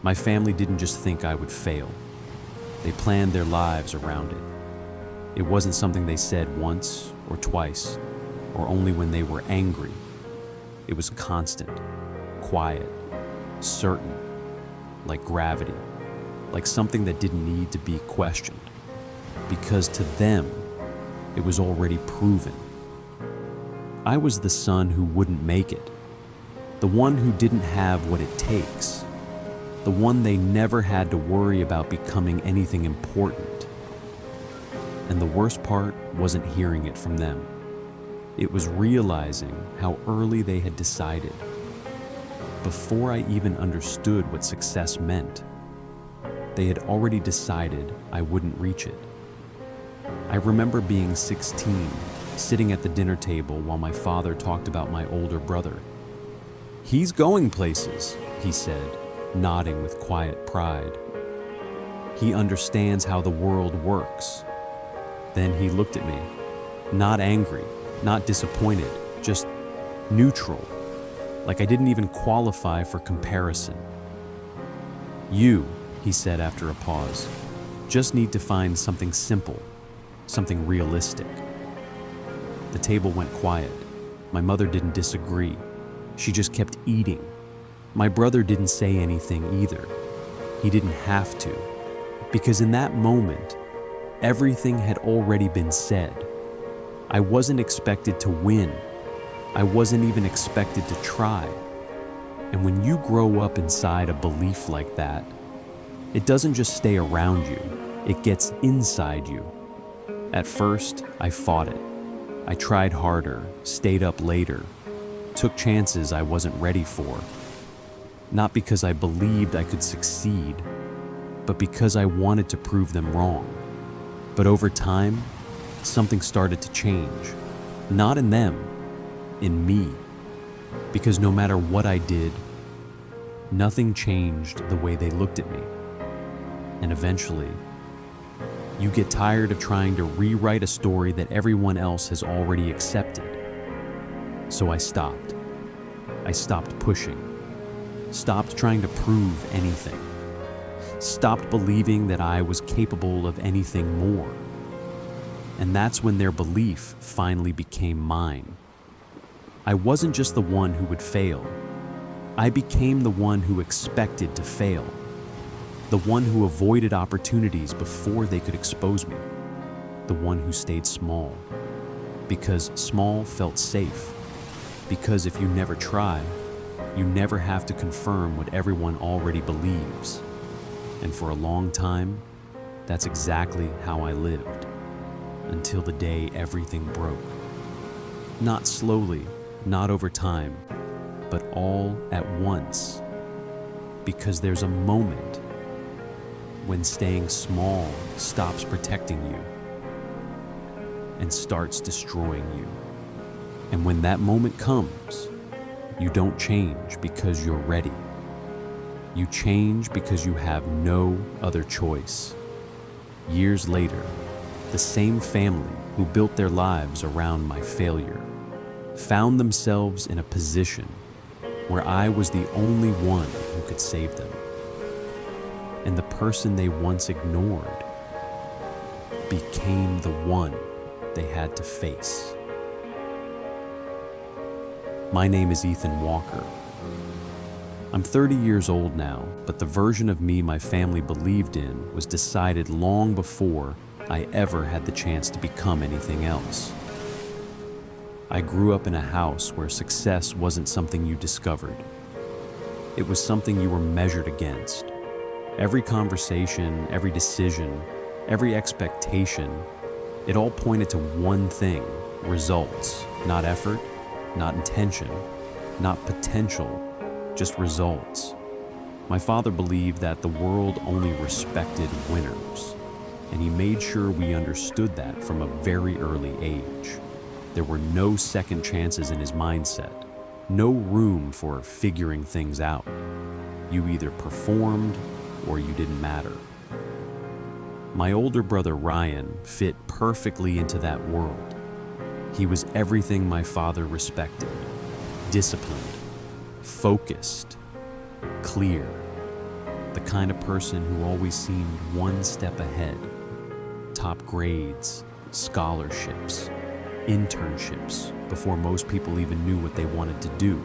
My family didn't just think I would fail. They planned their lives around it. It wasn't something they said once or twice, or only when they were angry. It was constant, quiet, certain, like gravity, like something that didn't need to be questioned. Because to them, it was already proven. I was the son who wouldn't make it, the one who didn't have what it takes, the one they never had to worry about becoming anything important. And the worst part wasn't hearing it from them. It was realizing how early they had decided, before I even understood what success meant. They had already decided I wouldn't reach it. I remember being 16, sitting at the dinner table while my father talked about my older brother. "He's going places," he said, nodding with quiet pride. "He understands how the world works." Then he looked at me, not angry, not disappointed, just neutral, like I didn't even qualify for comparison. "You," he said after a pause, "just need to find something simple, something realistic." The table went quiet. My mother didn't disagree. She just kept eating. My brother didn't say anything either. He didn't have to, because in that moment, everything had already been said. I wasn't expected to win. I wasn't even expected to try. And when you grow up inside a belief like that, it doesn't just stay around you, it gets inside you. At first, I fought it. I tried harder, stayed up later, took chances I wasn't ready for. Not because I believed I could succeed, but because I wanted to prove them wrong. But over time, something started to change. Not in them, in me. Because no matter what I did, nothing changed the way they looked at me. And eventually, you get tired of trying to rewrite a story that everyone else has already accepted. So I stopped. I stopped pushing. Stopped trying to prove anything. Stopped believing that I was capable of anything more. And that's when their belief finally became mine. I wasn't just the one who would fail. I became the one who expected to fail. The one who avoided opportunities before they could expose me. The one who stayed small. Because small felt safe. Because if you never try, you never have to confirm what everyone already believes. And for a long time, that's exactly how I lived. Until the day everything broke. Not slowly, not over time, but all at once. Because there's a moment when staying small stops protecting you and starts destroying you. And when that moment comes, you don't change because you're ready. You change because you have no other choice. Years later, the same family who built their lives around my failure found themselves in a position where I was the only one who could save them. And the person they once ignored became the one they had to face. My name is Ethan Walker. I'm 30 years old now, but the version of me my family believed in was decided long before I ever had the chance to become anything else. I grew up in a house where success wasn't something you discovered. It was something you were measured against. Every conversation, every decision, every expectation, it all pointed to one thing: results. Not effort, not intention, not potential, just results. My father believed that the world only respected winners, and he made sure we understood that from a very early age. There were no second chances in his mindset, no room for figuring things out. You either performed or you didn't matter. My older brother Ryan fit perfectly into that world. He was everything my father respected: disciplined, focused, clear. the kind of person who always seemed one step ahead. Top grades, scholarships, internships before most people even knew what they wanted to do.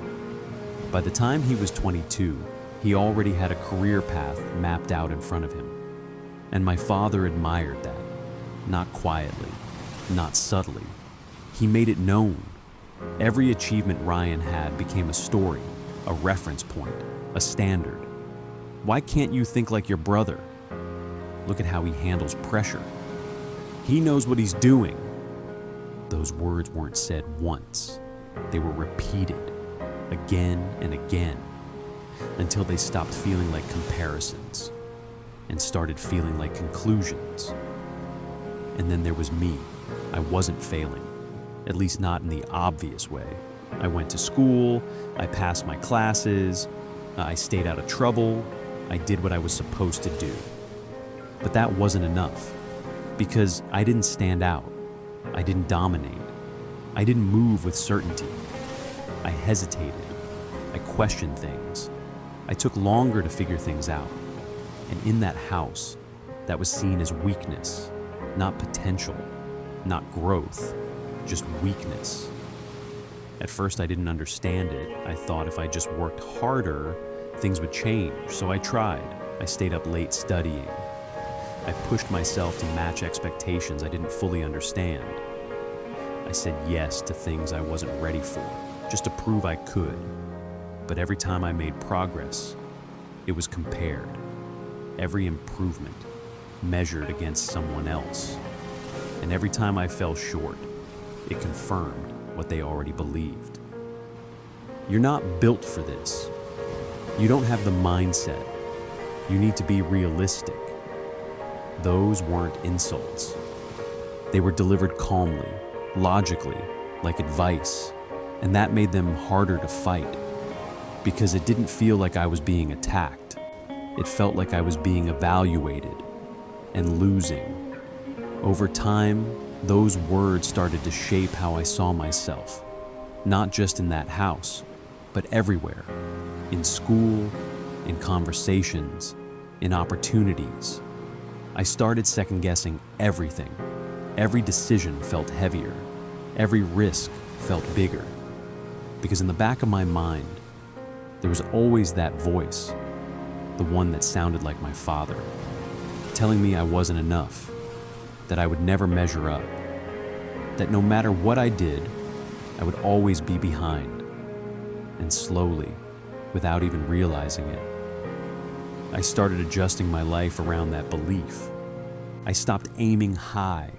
By the time he was 22, he already had a career path mapped out in front of him. And my father admired that, not quietly, not subtly. He made it known. Every achievement Ryan had became a story, a reference point, a standard. Why can't you think like your brother? Look at how he handles pressure. He knows what he's doing. Those words weren't said once. They were repeated again and again until they stopped feeling like comparisons and started feeling like conclusions. And then there was me. I wasn't failing, at least not in the obvious way. I went to school, I passed my classes, I stayed out of trouble, I did what I was supposed to do. But that wasn't enough, because I didn't stand out, I didn't dominate, I didn't move with certainty. I hesitated, I questioned things, I took longer to figure things out. And in that house, that was seen as weakness, not potential, not growth, just weakness. At first, I didn't understand it. I thought if I just worked harder, things would change. So I tried. I stayed up late studying. I pushed myself to match expectations I didn't fully understand. I said yes to things I wasn't ready for, just to prove I could. But every time I made progress, it was compared. Every improvement measured against someone else. And every time I fell short, it confirmed what they already believed. You're not built for this. You don't have the mindset. You need to be realistic. Those weren't insults. They were delivered calmly, logically, like advice, and that made them harder to fight because it didn't feel like I was being attacked. It felt like I was being evaluated and losing. Over time, those words started to shape how I saw myself, not just in that house, but everywhere, in school, in conversations, in opportunities. I started second-guessing everything. Every decision felt heavier. Every risk felt bigger. Because in the back of my mind, there was always that voice, the one that sounded like my father, telling me I wasn't enough, that I would never measure up, that no matter what I did, I would always be behind. And slowly, without even realizing it, I started adjusting my life around that belief. I stopped aiming high,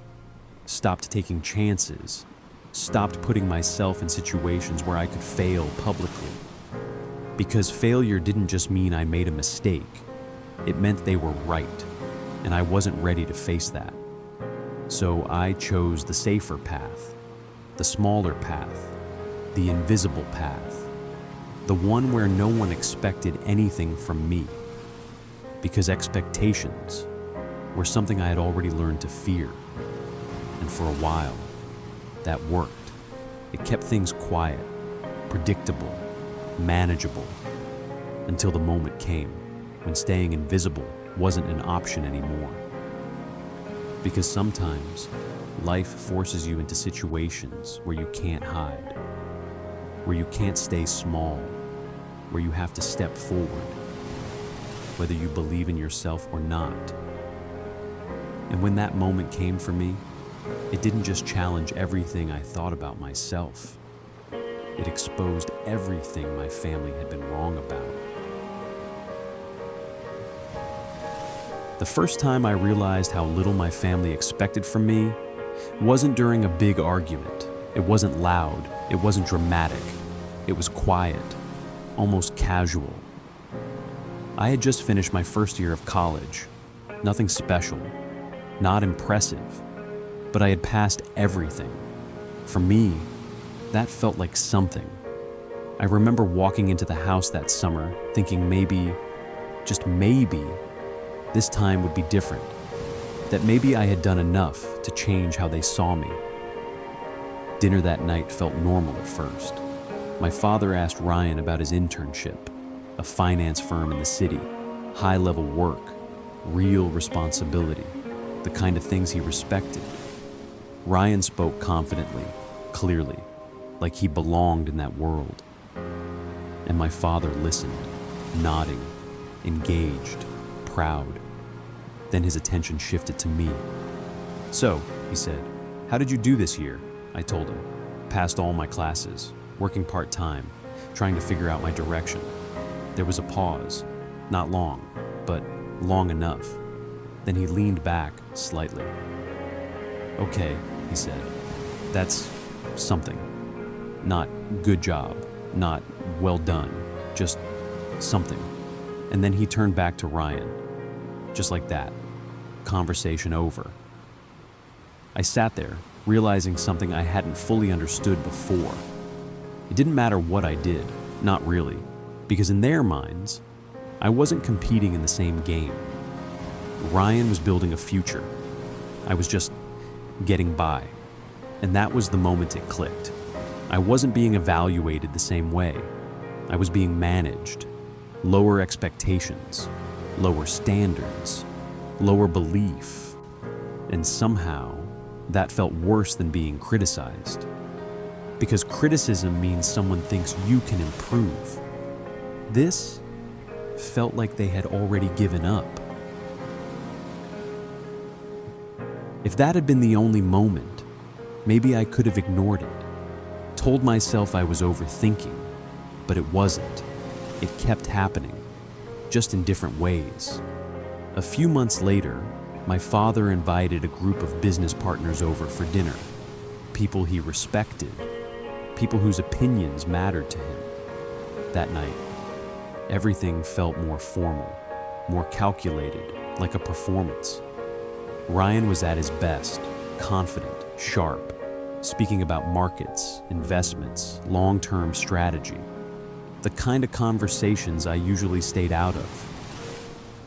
stopped taking chances, stopped putting myself in situations where I could fail publicly. Because failure didn't just mean I made a mistake, it meant they were right, and I wasn't ready to face that. So I chose the safer path, the smaller path, the invisible path, the one where no one expected anything from me. Because expectations were something I had already learned to fear. And for a while, that worked. It kept things quiet, predictable, manageable, until the moment came when staying invisible wasn't an option anymore. Because sometimes life forces you into situations where you can't hide, where you can't stay small, where you have to step forward, whether you believe in yourself or not. And when that moment came for me, it didn't just challenge everything I thought about myself. It exposed everything my family had been wrong about. The first time I realized how little my family expected from me wasn't during a big argument. It wasn't loud. It wasn't dramatic. It was quiet, almost casual. I had just finished my first year of college. Nothing special, not impressive, but I had passed everything. For me, that felt like something. I remember walking into the house that summer thinking maybe, just maybe, this time would be different. That maybe I had done enough to change how they saw me. Dinner that night felt normal at first. My father asked Ryan about his internship, a finance firm in the city. high-level work, real responsibility, the kind of things he respected. Ryan spoke confidently, clearly, like he belonged in that world. And my father listened, nodding, engaged, proud. Then his attention shifted to me. "So," he said, "how did you do this year?" I told him. "Passed all my classes, working part-time, trying to figure out my direction." There was a pause, not long, but long enough. Then he leaned back slightly. "Okay," he said, "that's something. Not good job, not well done, just something." And then he turned back to Ryan. Just like that. Conversation over. I sat there, realizing something I hadn't fully understood before. It didn't matter what I did, not really, because in their minds, I wasn't competing in the same game. Ryan was building a future. I was just getting by. And that was the moment it clicked. I wasn't being evaluated the same way. I was being managed. Lower expectations, lower standards, lower belief. And somehow, that felt worse than being criticized. Because criticism means someone thinks you can improve. This felt like they had already given up. If that had been the only moment, maybe I could have ignored it, told myself I was overthinking, but it wasn't. It kept happening, just in different ways. A few months later, my father invited a group of business partners over for dinner, people he respected, people whose opinions mattered to him. That night, everything felt more formal, more calculated, like a performance. Ryan was at his best, confident, sharp, speaking about markets, investments, long-term strategy, the kind of conversations I usually stayed out of.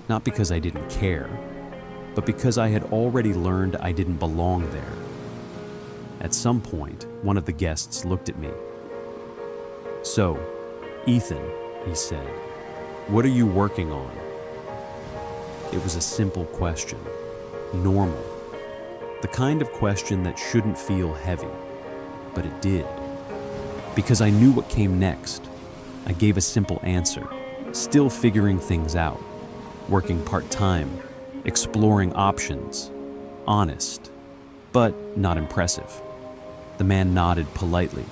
Not because I didn't care, but because I had already learned I didn't belong there. At some point, one of the guests looked at me. "So, Ethan," he said, "what are you working on?" It was a simple question, normal, the kind of question that shouldn't feel heavy, but it did. Because I knew what came next, I gave a simple answer, still figuring things out, working part-time, exploring options, honest, but not impressive. The man nodded politely,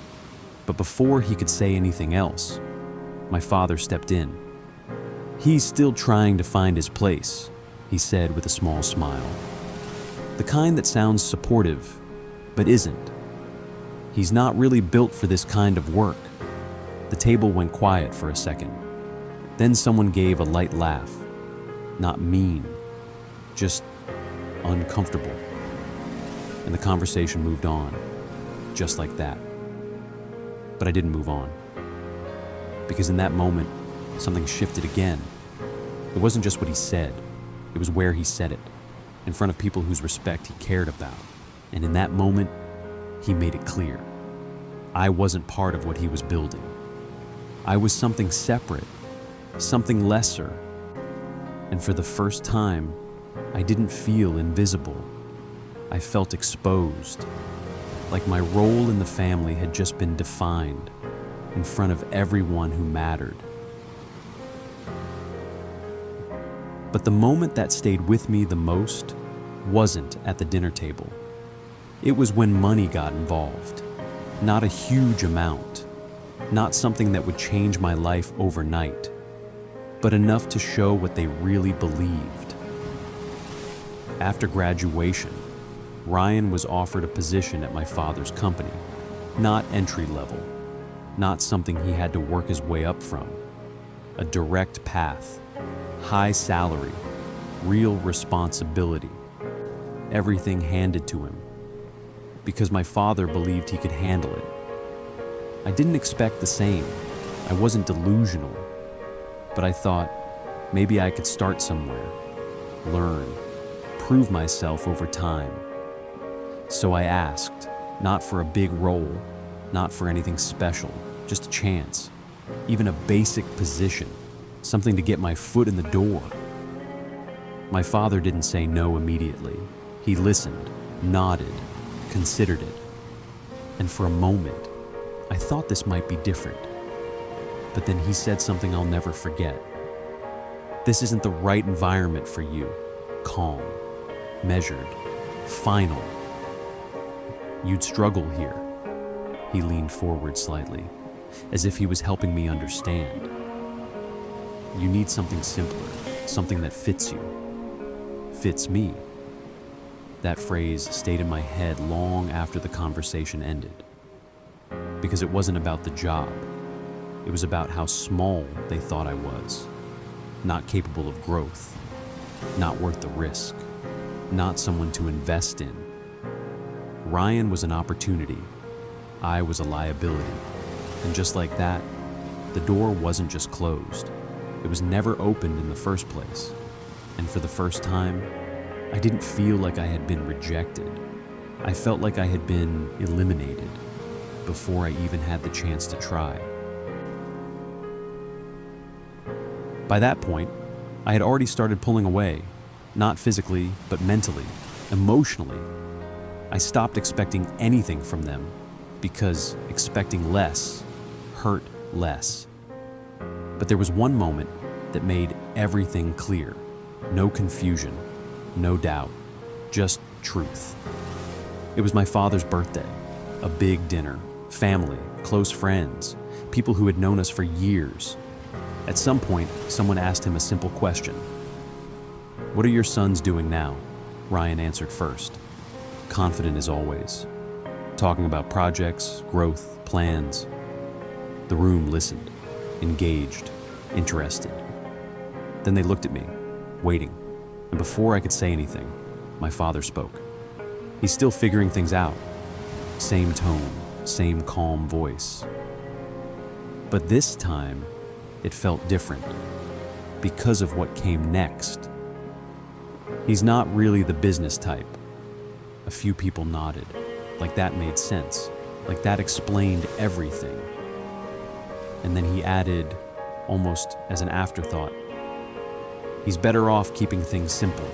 but before he could say anything else, my father stepped in. "He's still trying to find his place," he said with a small smile. The kind that sounds supportive, but isn't. "He's not really built for this kind of work." The table went quiet for a second. Then someone gave a light laugh. Not mean, just uncomfortable. And the conversation moved on, just like that. But I didn't move on. Because in that moment, something shifted again. It wasn't just what he said, it was where he said it, in front of people whose respect he cared about. And in that moment, he made it clear. I wasn't part of what he was building. I was something separate, something lesser. And for the first time, I didn't feel invisible. I felt exposed, like my role in the family had just been defined in front of everyone who mattered. But the moment that stayed with me the most wasn't at the dinner table. It was when money got involved. Not a huge amount, not something that would change my life overnight, but enough to show what they really believed. After graduation, Ryan was offered a position at my father's company, not entry level, not something he had to work his way up from. A direct path, high salary, real responsibility, everything handed to him, because my father believed he could handle it. I didn't expect the same. I wasn't delusional, but I thought maybe I could start somewhere, learn, prove myself over time. So I asked, not for a big role, not for anything special, just a chance, even a basic position, something to get my foot in the door. My father didn't say no immediately. He listened, nodded, considered it. And for a moment, I thought this might be different. But then he said something I'll never forget. "This isn't the right environment for you." Calm, measured, final. "You'd struggle here." He leaned forward slightly, as if he was helping me understand. "You need something simpler, something that fits you." Fits me. That phrase stayed in my head long after the conversation ended. Because it wasn't about the job. It was about how small they thought I was. Not capable of growth. Not worth the risk. Not someone to invest in. Ryan was an opportunity. I was a liability. And just like that, the door wasn't just closed. It was never opened in the first place. And for the first time, I didn't feel like I had been rejected. I felt like I had been eliminated before I even had the chance to try. By that point, I had already started pulling away, not physically, but mentally, emotionally. I stopped expecting anything from them because expecting less hurt less. But there was one moment that made everything clear. No confusion, no doubt, just truth. It was my father's birthday, a big dinner, family, close friends, people who had known us for years. At some point, someone asked him a simple question. "What are your sons doing now?" Ryan answered first, confident as always, talking about projects, growth, plans. The room listened, engaged, interested. Then they looked at me, waiting, and before I could say anything, my father spoke. He's still figuring things out. Same tone, same calm voice. But this time, it felt different because of what came next. He's not really the business type. A few people nodded, like that made sense, like that explained everything. And then he added, almost as an afterthought, he's better off keeping things simple.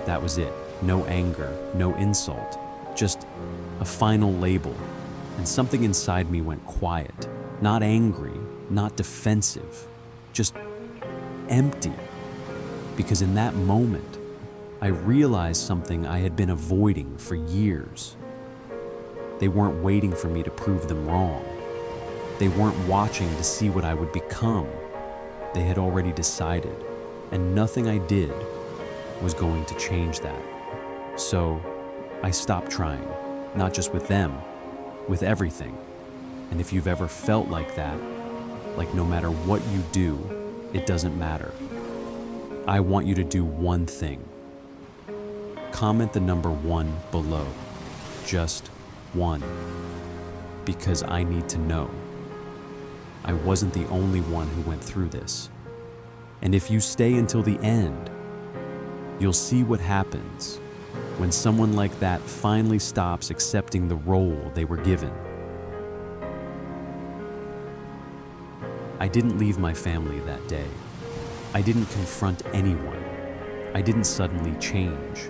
That was it. No anger, no insult, just a final label. And something inside me went quiet. Not angry, not defensive, just empty. Because in that moment, I realized something I had been avoiding for years. They weren't waiting for me to prove them wrong. They weren't watching to see what I would become. They had already decided, and nothing I did was going to change that. So I stopped trying, not just with them, with everything. And if you've ever felt like that, like no matter what you do, it doesn't matter. I want you to do one thing. Comment the number 1 below. Just 1. Because I need to know. I wasn't the only one who went through this. And if you stay until the end, you'll see what happens when someone like that finally stops accepting the role they were given. I didn't leave my family that day. I didn't confront anyone. I didn't suddenly change.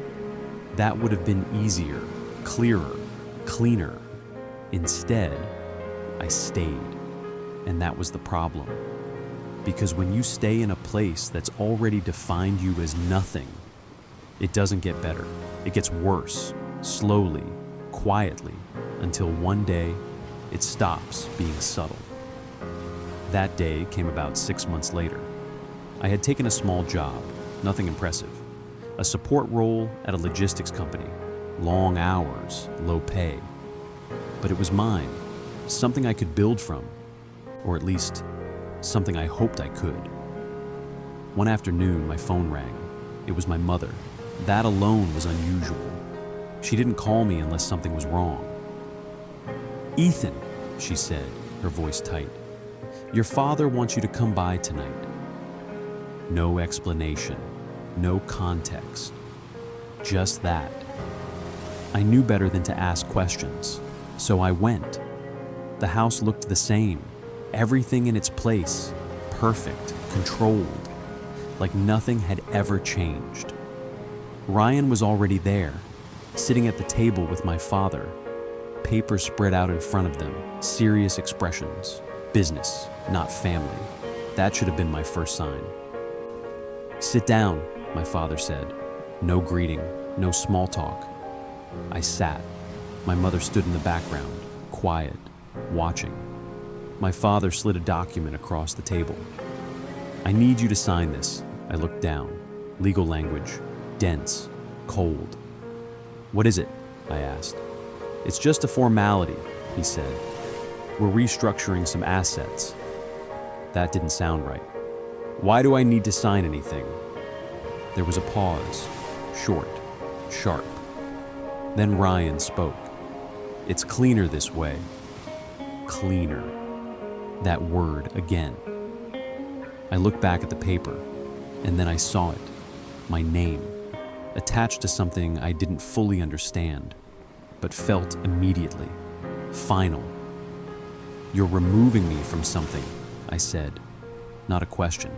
That would have been easier, clearer, cleaner. Instead, I stayed. And that was the problem. Because when you stay in a place that's already defined you as nothing, it doesn't get better. It gets worse, slowly, quietly, until one day it stops being subtle. That day came about 6 months later. I had taken a small job, nothing impressive. A support role at a logistics company. Long hours, low pay. But it was mine, something I could build from, or at least something I hoped I could. One afternoon, my phone rang. It was my mother. That alone was unusual. She didn't call me unless something was wrong. "Ethan," she said, her voice tight, "your father wants you to come by tonight." No explanation, no context, just that. I knew better than to ask questions, so I went. The house looked the same, everything in its place, perfect, controlled, like nothing had ever changed. Ryan was already there, sitting at the table with my father, papers spread out in front of them, serious expressions, business, not family. That should have been my first sign. "Sit down," my father said. No greeting, no small talk. I sat. My mother stood in the background, quiet, watching. My father slid a document across the table. "I need you to sign this." I looked down. Legal language, dense, cold. "What is it?" I asked. "It's just a formality," he said. "We're restructuring some assets." That didn't sound right. "Why do I need to sign anything?" There was a pause, short, sharp. Then Ryan spoke. "It's cleaner this way." Cleaner. That word again. I looked back at the paper, and then I saw it, my name, attached to something I didn't fully understand, but felt immediately, final. "You're removing me from something," I said. Not a question,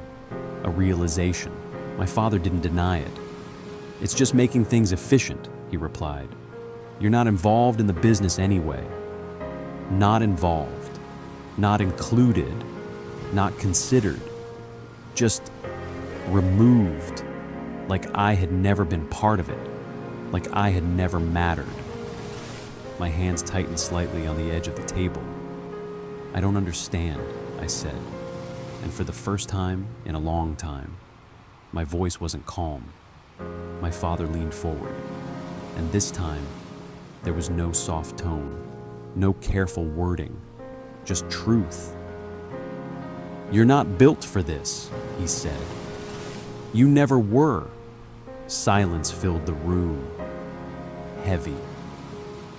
a realization. My father didn't deny it. "It's just making things efficient," he replied. "You're not involved in the business anyway." Not involved, not included, not considered, just removed, like I had never been part of it, like I had never mattered. My hands tightened slightly on the edge of the table. "I don't understand," I said, and for the first time in a long time, my voice wasn't calm. My father leaned forward, and this time, there was no soft tone, no careful wording, just truth. "You're not built for this," he said. "You never were." Silence filled the room. Heavy.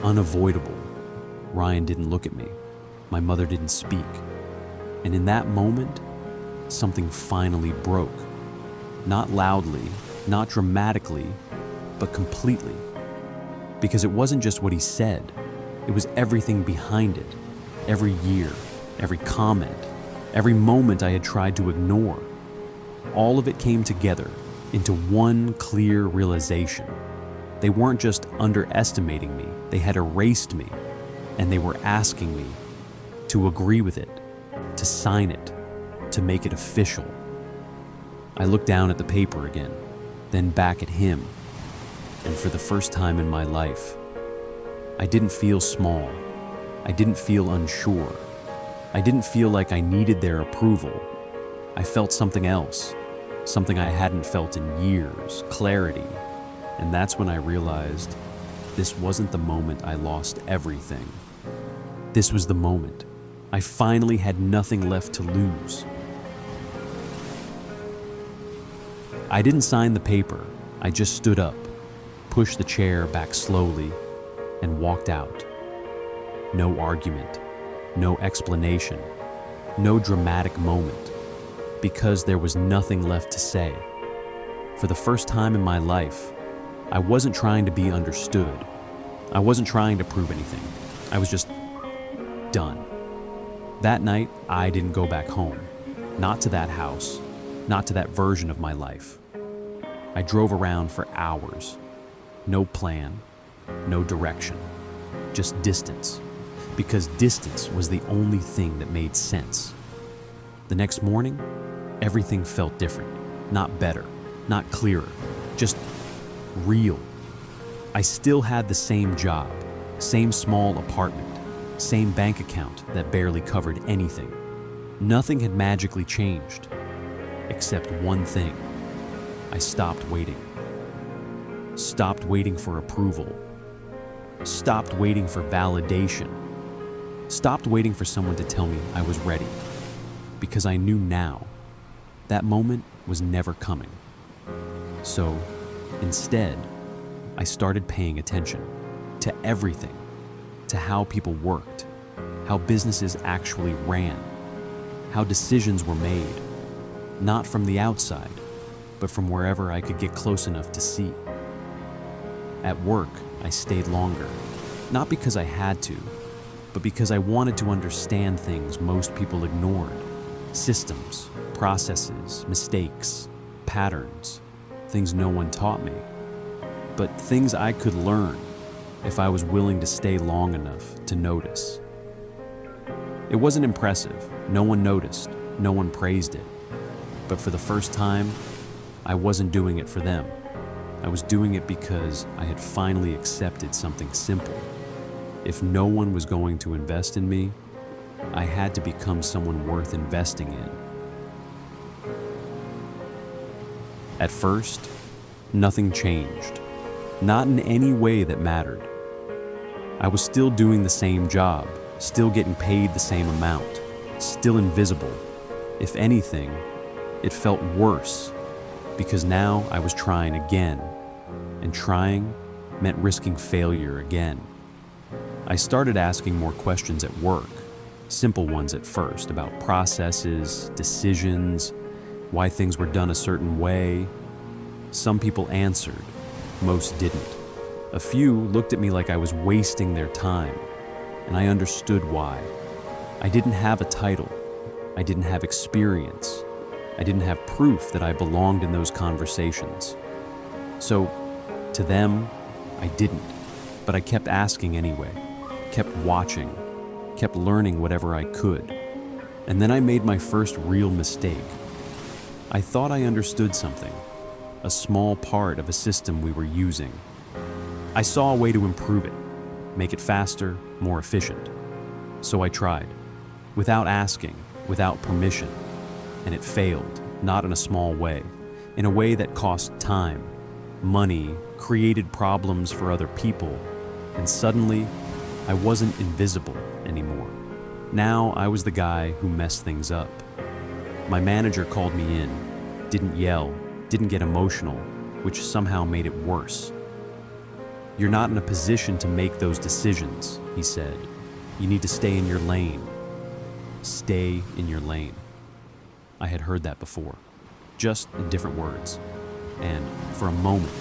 Unavoidable. Ryan didn't look at me. My mother didn't speak. And in that moment, something finally broke. Not loudly, not dramatically, but completely. Because it wasn't just what he said, it was everything behind it. Every year, every comment, every moment I had tried to ignore. All of it came together into one clear realization. They weren't just underestimating me, they had erased me, and they were asking me to agree with it, to sign it, to make it official. I looked down at the paper again, then back at him, and for the first time in my life, I didn't feel small. I didn't feel unsure. I didn't feel like I needed their approval. I felt something else, something I hadn't felt in years, clarity. And that's when I realized this wasn't the moment I lost everything. This was the moment. I finally had nothing left to lose. I didn't sign the paper. I just stood up, pushed the chair back slowly, and walked out. No argument, no explanation, no dramatic moment, because there was nothing left to say. For the first time in my life, I wasn't trying to be understood. I wasn't trying to prove anything. I was just done. That night, I didn't go back home. Not to that house, not to that version of my life. I drove around for hours. No plan, no direction, just distance. Because distance was the only thing that made sense. The next morning, everything felt different. Not better, not clearer, just real. I still had the same job, same small apartment, same bank account that barely covered anything. Nothing had magically changed, except one thing. I stopped waiting. Stopped waiting for approval. Stopped waiting for validation. Stopped waiting for someone to tell me I was ready. Because I knew now, that moment was never coming. So, instead, I started paying attention to everything, to how people worked, how businesses actually ran, how decisions were made, not from the outside, but from wherever I could get close enough to see. At work, I stayed longer, not because I had to, but because I wanted to understand things most people ignored. Systems, processes, mistakes, patterns, things no one taught me, but things I could learn if I was willing to stay long enough to notice. It wasn't impressive. No one noticed. No one praised it. But for the first time, I wasn't doing it for them. I was doing it because I had finally accepted something simple. If no one was going to invest in me, I had to become someone worth investing in. At first, nothing changed. Not in any way that mattered. I was still doing the same job, still getting paid the same amount, still invisible. If anything, it felt worse, because now I was trying again, and trying meant risking failure again. I started asking more questions at work, simple ones at first, about processes, decisions, why things were done a certain way. Some people answered, most didn't. A few looked at me like I was wasting their time, and I understood why. I didn't have a title. I didn't have experience. I didn't have proof that I belonged in those conversations. So, to them, I didn't. But I kept asking anyway, kept watching, kept learning whatever I could. And then I made my first real mistake. I thought I understood something, a small part of a system we were using. I saw a way to improve it, make it faster, more efficient. So I tried, without asking, without permission. And it failed, not in a small way, in a way that cost time, money, created problems for other people, and suddenly, I wasn't invisible anymore. Now I was the guy who messed things up. My manager called me in, didn't yell, didn't get emotional, which somehow made it worse. "You're not in a position to make those decisions," he said. "You need to stay in your lane." Stay in your lane. I had heard that before, just in different words. And for a moment,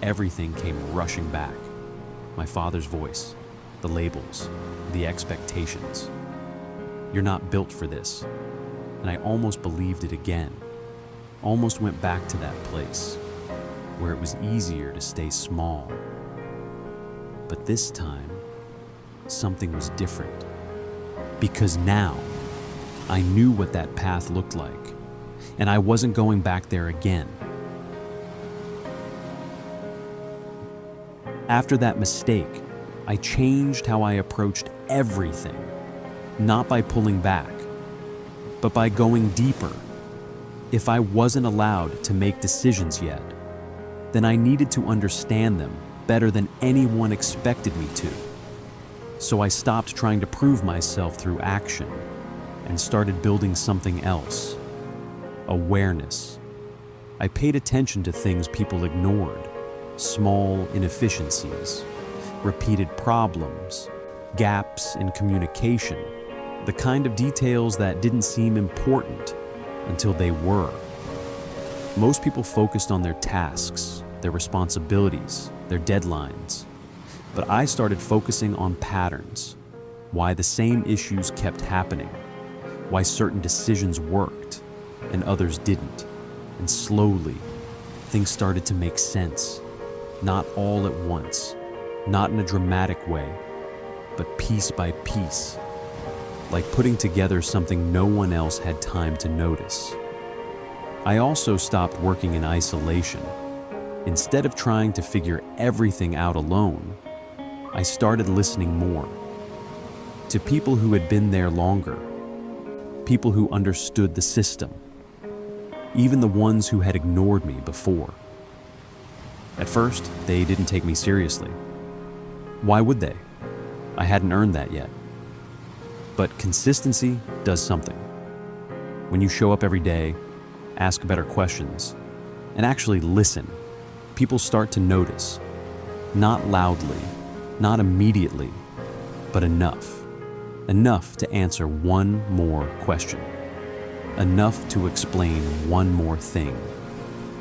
everything came rushing back. My father's voice, the labels, the expectations. "You're not built for this." And I almost believed it again. Almost went back to that place where it was easier to stay small. But this time, something was different. Because now, I knew what that path looked like, and I wasn't going back there again. After that mistake, I changed how I approached everything, not by pulling back, but by going deeper. If I wasn't allowed to make decisions yet, then I needed to understand them better than anyone expected me to. So I stopped trying to prove myself through action and started building something else. Awareness. I paid attention to things people ignored, small inefficiencies, repeated problems, gaps in communication, the kind of details that didn't seem important until they were. Most people focused on their tasks, their responsibilities, their deadlines. But I started focusing on patterns, why the same issues kept happening, why certain decisions worked and others didn't. And slowly, things started to make sense. Not all at once, not in a dramatic way, but piece by piece, like putting together something no one else had time to notice. I also stopped working in isolation. Instead of trying to figure everything out alone, I started listening more to people who had been there longer, people who understood the system, even the ones who had ignored me before. At first, they didn't take me seriously. Why would they? I hadn't earned that yet. But consistency does something. When you show up every day, ask better questions, and actually listen, people start to notice. Not loudly, not immediately, but enough. Enough to answer one more question. Enough to explain one more thing.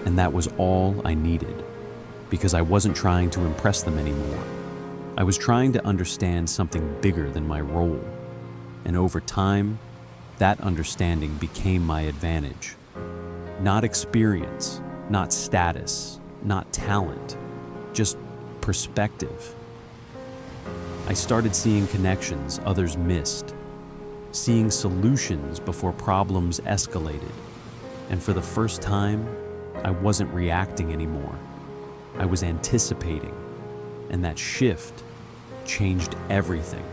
And that was all I needed, because I wasn't trying to impress them anymore. I was trying to understand something bigger than my role. And over time, That understanding became my advantage. Not experience, not status, not talent, just perspective. I started seeing connections others missed, seeing solutions before problems escalated. And for the first time, I wasn't reacting anymore. I was anticipating, and that shift changed everything.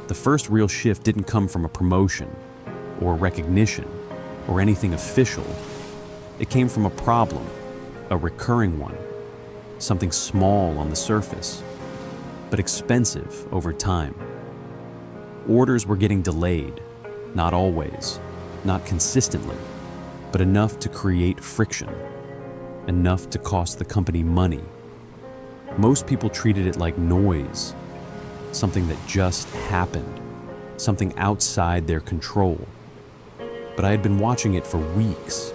The first real shift didn't come from a promotion or recognition or anything official. It came from a problem, a recurring one, something small on the surface, but expensive over time. Orders were getting delayed, not always, not consistently, but enough to create friction, enough to cost the company money. Most people treated it like noise, something that just happened, something outside their control. But I had been watching it for weeks,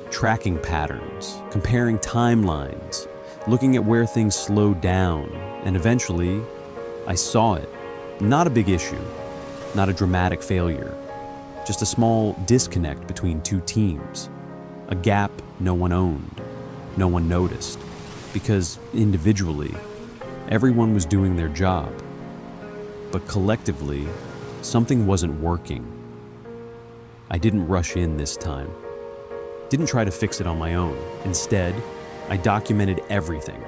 tracking patterns, comparing timelines, looking at where things slowed down, and eventually, I saw it. Not a big issue, not a dramatic failure, just a small disconnect between two teams, a gap no one owned, no one noticed, because individually, everyone was doing their job. But collectively, something wasn't working. I didn't rush in this time. Didn't try to fix it on my own. Instead, I documented everything.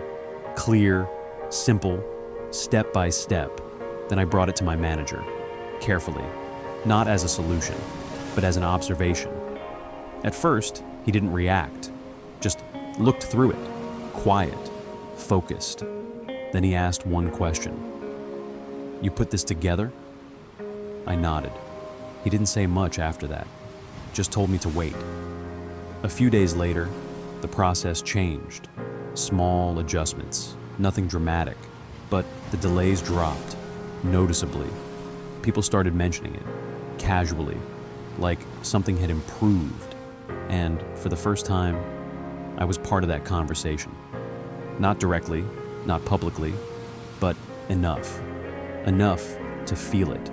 Clear, simple, step by step. Then I brought it to my manager, carefully, not as a solution, but as an observation. At first, he didn't react, just looked through it, quiet, focused. Then he asked one question. "You put this together?" I nodded. He didn't say much after that, just told me to wait. A few days later, the process changed. Small adjustments, nothing dramatic, but the delays dropped, noticeably. People started mentioning it, casually, like something had improved. And for the first time, I was part of that conversation. Not directly, not publicly, but enough. Enough to feel it.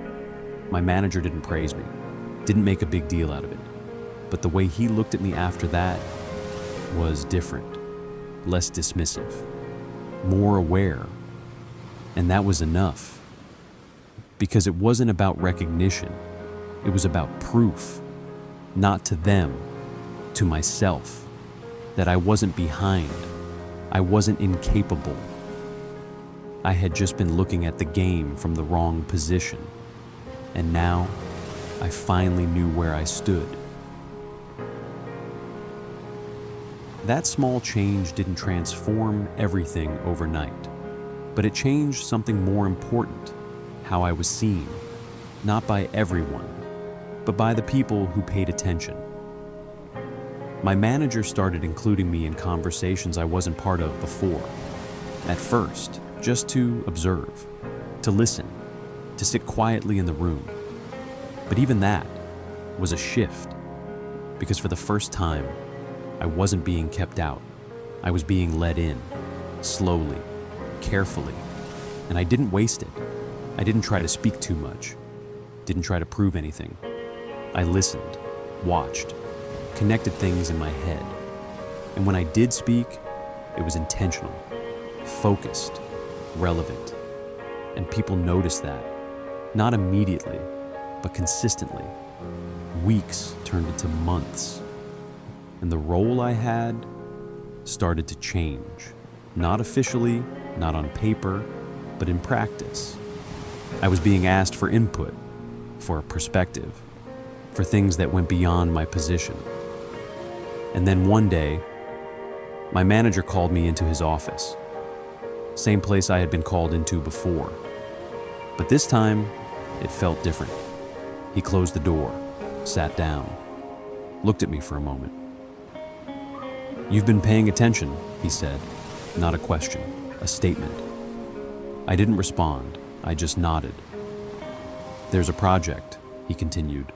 My manager didn't praise me, didn't make a big deal out of it. But the way he looked at me after that was different, less dismissive, more aware. And that was enough. Because it wasn't about recognition, it was about proof, not to them, to myself, that I wasn't behind, I wasn't incapable. I had just been looking at the game from the wrong position, and now I finally knew where I stood. That small change didn't transform everything overnight, but it changed something more important, how I was seen, not by everyone, but by the people who paid attention. My manager started including me in conversations I wasn't part of before. At first, just to observe, to listen, to sit quietly in the room. But even that was a shift, because for the first time, I wasn't being kept out. I was being led in, slowly, carefully, and I didn't waste it. I didn't try to speak too much, didn't try to prove anything. I listened, watched, connected things in my head. And when I did speak, it was intentional, focused, relevant. And people noticed that, not immediately, but consistently. Weeks turned into months. And the role I had started to change. Not officially, not on paper, but in practice. I was being asked for input, for a perspective, for things that went beyond my position. And then one day, my manager called me into his office. Same place I had been called into before. But this time, it felt different. He closed the door, sat down, looked at me for a moment. "You've been paying attention," he said. Not a question, a statement. I didn't respond, I just nodded. "There's a project," he continued.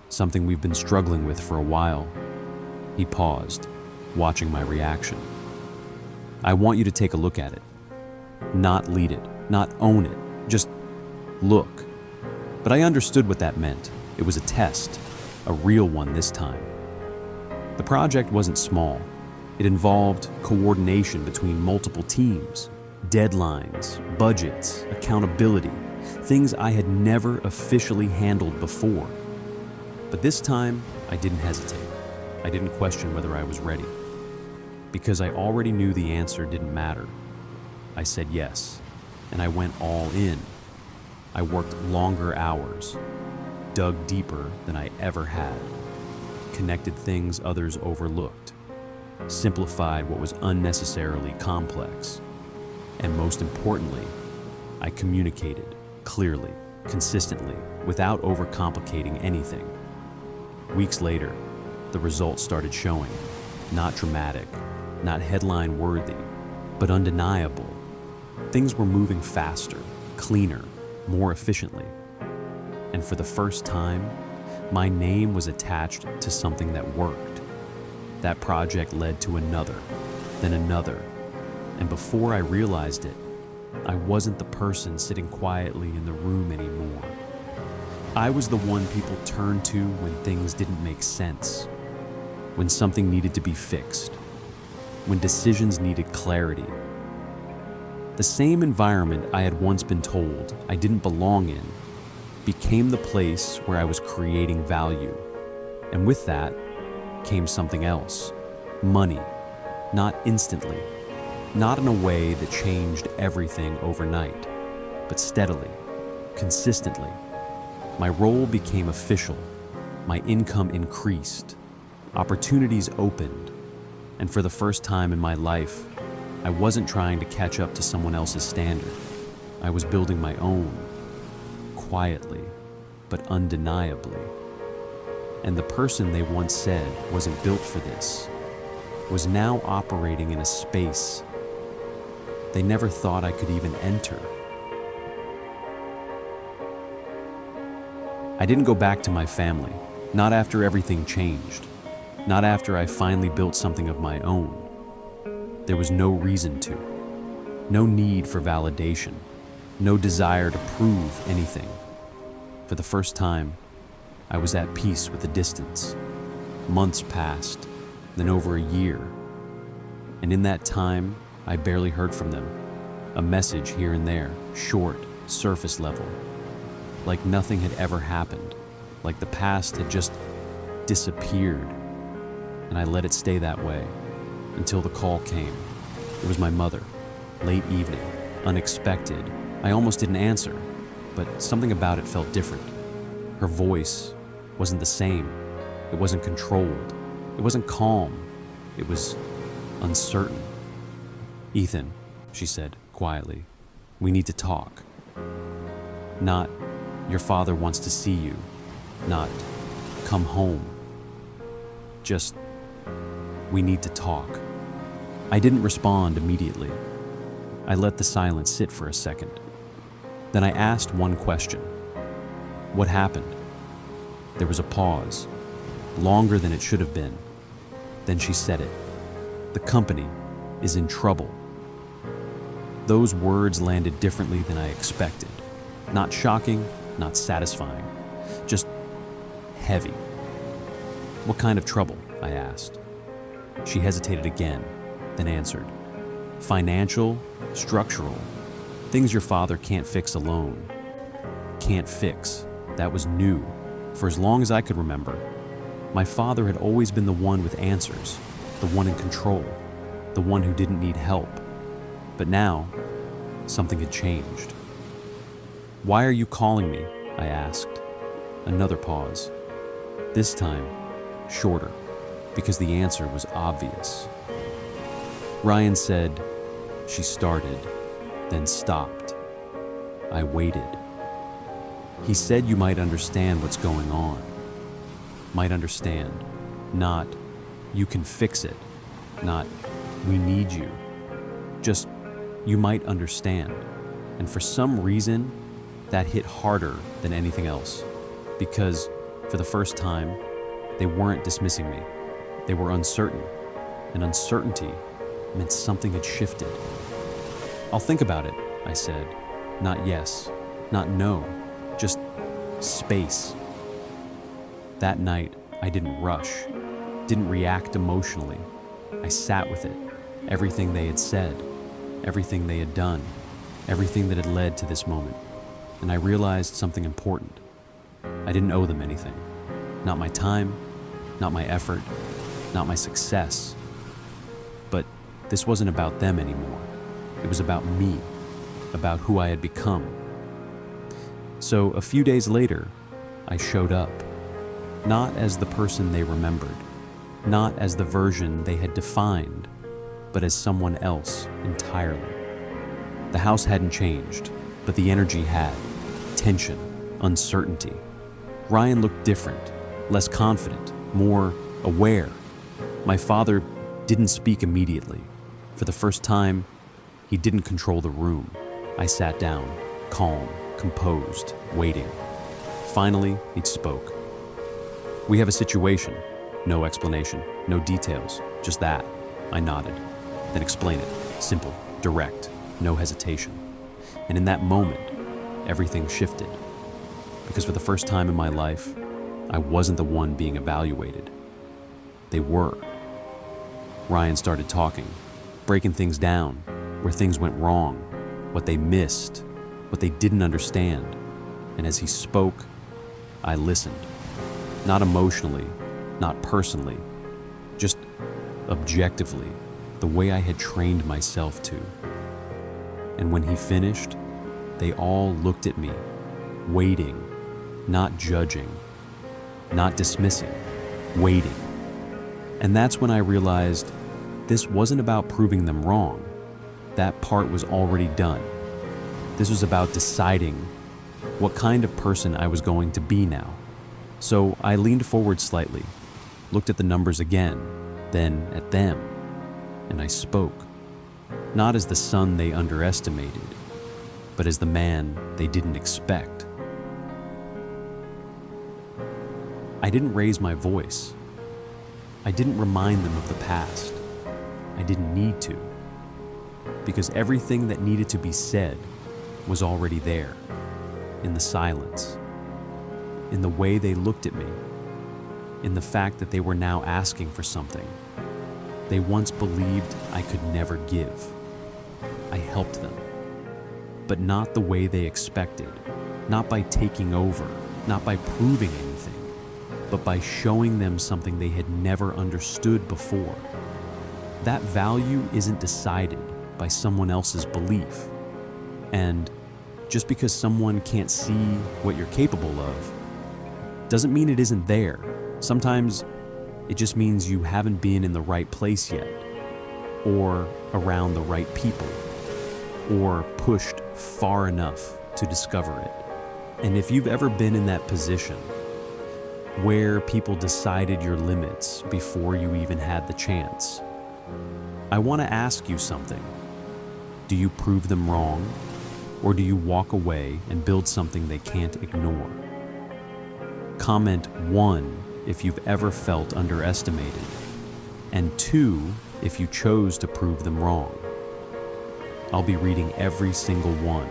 "Something we've been struggling with for a while." He paused, watching my reaction. "I want you to take a look at it. Not lead it, not own it, just look. But I understood what that meant. It was a test, a real one this time. The project wasn't small. It involved coordination between multiple teams, deadlines, budgets, accountability, things I had never officially handled before. But this time, I didn't hesitate. I didn't question whether I was ready. Because I already knew the answer didn't matter. I said yes, and I went all in. I worked longer hours, dug deeper than I ever had, connected things others overlooked, simplified what was unnecessarily complex, and most importantly, I communicated clearly, consistently, without overcomplicating anything. Weeks later, the results started showing. Not dramatic, not headline-worthy, but undeniable. Things were moving faster, cleaner, more efficiently. And for the first time, my name was attached to something that worked. That project led to another, then another. And before I realized it, I wasn't the person sitting quietly in the room anymore. I was the one people turned to when things didn't make sense, when something needed to be fixed, when decisions needed clarity. The same environment I had once been told I didn't belong in became the place where I was creating value. And with that came something else, money, not instantly, not in a way that changed everything overnight, but steadily, consistently. My role became official, my income increased, opportunities opened, and for the first time in my life, I wasn't trying to catch up to someone else's standard. I was building my own, quietly, but undeniably. And the person they once said wasn't built for this was now operating in a space they never thought I could even enter. I didn't go back to my family, not after everything changed, not after I finally built something of my own. There was no reason to, no need for validation, no desire to prove anything. For the first time, I was at peace with the distance. Months passed, then over a year. And in that time, I barely heard from them. A message here and there, short, surface level. Like nothing had ever happened, like the past had just disappeared. And I let it stay that way until the call came. It was my mother, late evening, unexpected. I almost didn't answer, but something about it felt different. Her voice wasn't the same. It wasn't controlled. It wasn't calm. It was uncertain. "Ethan," she said quietly, "we need to talk." Not, "Your father wants to see you." Not, "Come home." Just, "We need to talk." I didn't respond immediately. I let the silence sit for a second. Then I asked one question. "What happened?" There was a pause, longer than it should have been. Then she said it. "The company is in trouble." Those words landed differently than I expected. Not shocking, not satisfying, just heavy. "What kind of trouble?" I asked. She hesitated again, then answered. "Financial, structural, things your father can't fix alone." Can't fix. That was new. For as long as I could remember, my father had always been the one with answers, the one in control, the one who didn't need help. But now, something had changed. "Why are you calling me?" I asked. Another pause. This time, shorter, because the answer was obvious. Ryan said, she started, then stopped. I waited. "He said you might understand what's going on." Might understand. Not, "You can fix it." Not, "We need you." Just, "You might understand." And for some reason, that hit harder than anything else. Because, for the first time, they weren't dismissing me. They were uncertain. And uncertainty meant something had shifted. "I'll think about it," I said. Not yes, not no, just space. That night, I didn't rush, didn't react emotionally. I sat with it, everything they had said, everything they had done, everything that had led to this moment. And I realized something important. I didn't owe them anything. Not my time, not my effort, not my success. But this wasn't about them anymore. It was about me, about who I had become. So a few days later, I showed up, not as the person they remembered, not as the version they had defined, but as someone else entirely. The house hadn't changed, but the energy had. Tension, uncertainty. Ryan looked different, less confident, more aware. My father didn't speak immediately. For the first time, he didn't control the room. I sat down, calm, composed, waiting. Finally, he spoke. "We have a situation." No explanation, no details, just that. I nodded. "Then explain it. Simple, direct, no hesitation." And in that moment, everything shifted. Because for the first time in my life, I wasn't the one being evaluated. They were. Ryan started talking, breaking things down, where things went wrong, what they missed, what they didn't understand. And as he spoke, I listened. Not emotionally, not personally, just objectively, the way I had trained myself to. And when he finished, they all looked at me, waiting, not judging, not dismissing, waiting. And that's when I realized this wasn't about proving them wrong. That part was already done. This was about deciding what kind of person I was going to be now. So I leaned forward slightly, looked at the numbers again, then at them, and I spoke. Not as the son they underestimated, but as the man they didn't expect. I didn't raise my voice. I didn't remind them of the past. I didn't need to, because everything that needed to be said was already there, in the silence, in the way they looked at me, in the fact that they were now asking for something they once believed I could never give. I helped them, but not the way they expected, not by taking over, not by proving anything, but by showing them something they had never understood before. That value isn't decided by someone else's belief. And just because someone can't see what you're capable of doesn't mean it isn't there. Sometimes it just means you haven't been in the right place yet, or around the right people, or pushed far enough to discover it. And if you've ever been in that position where people decided your limits before you even had the chance, I want to ask you something. Do you prove them wrong, or do you walk away and build something they can't ignore? Comment 1 if you've ever felt underestimated, and 2 if you chose to prove them wrong. I'll be reading every single one.